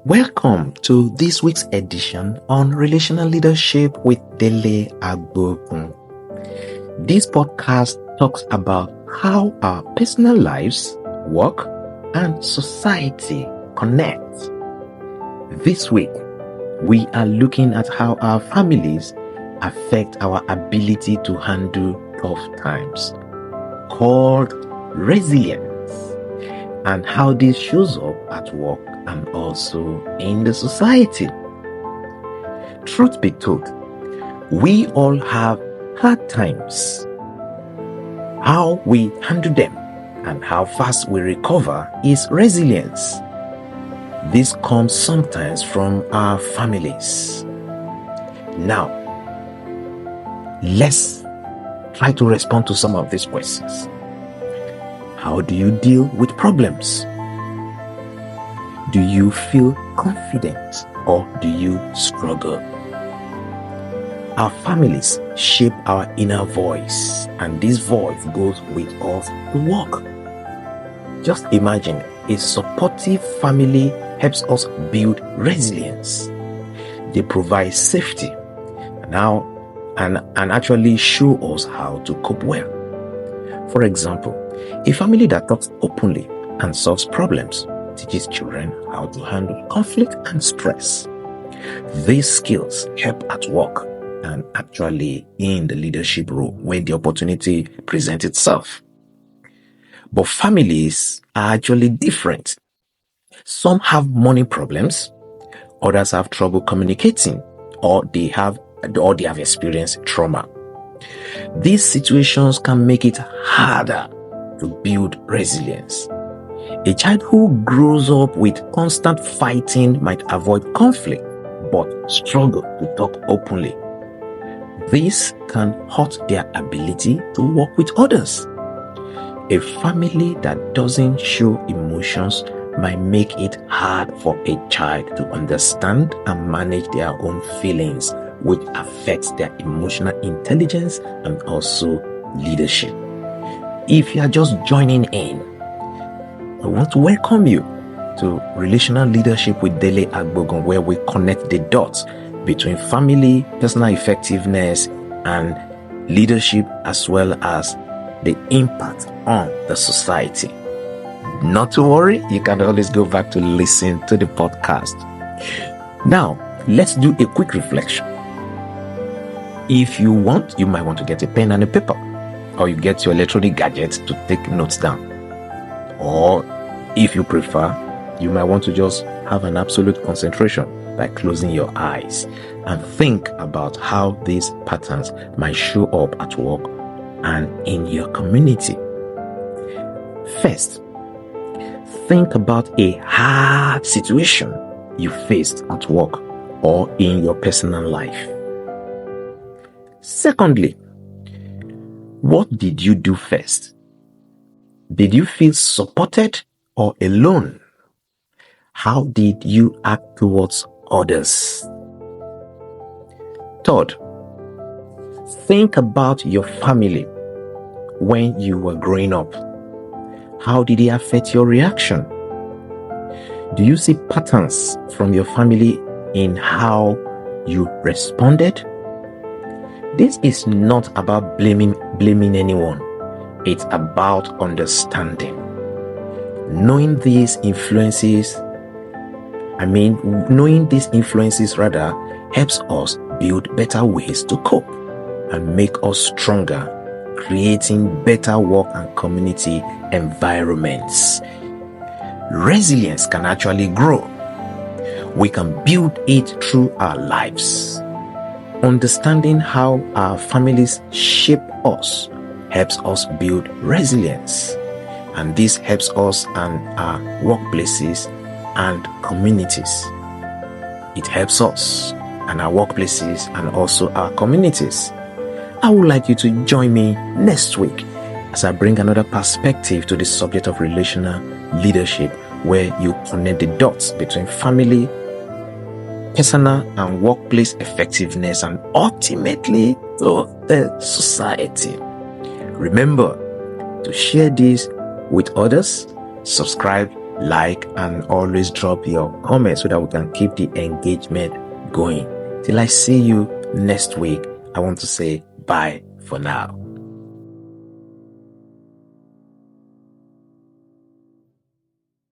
Welcome to this week's edition on Relational Leadership with Dele Agbogun. This podcast talks about how our personal lives, work, and society connect. This week, we are looking at how our families affect our ability to handle tough times, called resilience, and how this shows up at work and also in the society. Truth be told, we all have hard times. How we handle them and how fast we recover is resilience. This comes sometimes from our families. Now, let's try to respond to some of these questions. How do you deal with problems? Do you feel confident or do you struggle? Our families shape our inner voice, and this voice goes with us to work. Just imagine a supportive family helps us build resilience. They provide safety and actually show us how to cope well. For example, a family that talks openly and solves problems teaches children how to handle conflict and stress. These skills help at work and actually in the leadership role when the opportunity presents itself. But families are actually different. Some have money problems, others have trouble communicating, or they have experienced trauma. These situations can make it harder to build resilience. A child who grows up with constant fighting might avoid conflict but struggle to talk openly. This can hurt their ability to work with others. A family that doesn't show emotions might make it hard for a child to understand and manage their own feelings, which affects their emotional intelligence and also leadership. If you are just joining in, I want to welcome you to Relational Leadership with Dele Agbogun, where we connect the dots between family, personal effectiveness, and leadership, as well as the impact on the society. Not to worry, you can always go back to listen to the podcast. Now, let's do a quick reflection. If you want, you might want to get a pen and a paper, or you get your electronic gadgets to take notes down. Or if you prefer, you might want to just have an absolute concentration by closing your eyes and think about how these patterns might show up at work and in your community. First, think about a hard situation you faced at work or in your personal life. Secondly, what did you do first? Did you feel supported or alone? How did you act towards others? Third, think about your family when you were growing up. How did it affect your reaction? Do you see patterns from your family in how you responded? This is not about blaming anyone. It's about understanding. Knowing these influences helps us build better ways to cope and make us stronger, creating better work and community environments. Resilience can actually grow. We can build it through our lives. Understanding how our families shape us helps us build resilience, and this helps us and our workplaces and communities. It helps us and our workplaces and also our communities. I would like you to join me next week as I bring another perspective to the subject of relational leadership, where you connect the dots between family, personal and workplace effectiveness, and ultimately to the society. Remember to share this with others, subscribe, like, and always drop your comments so that we can keep the engagement going. Till I see you next week, I want to say bye for now.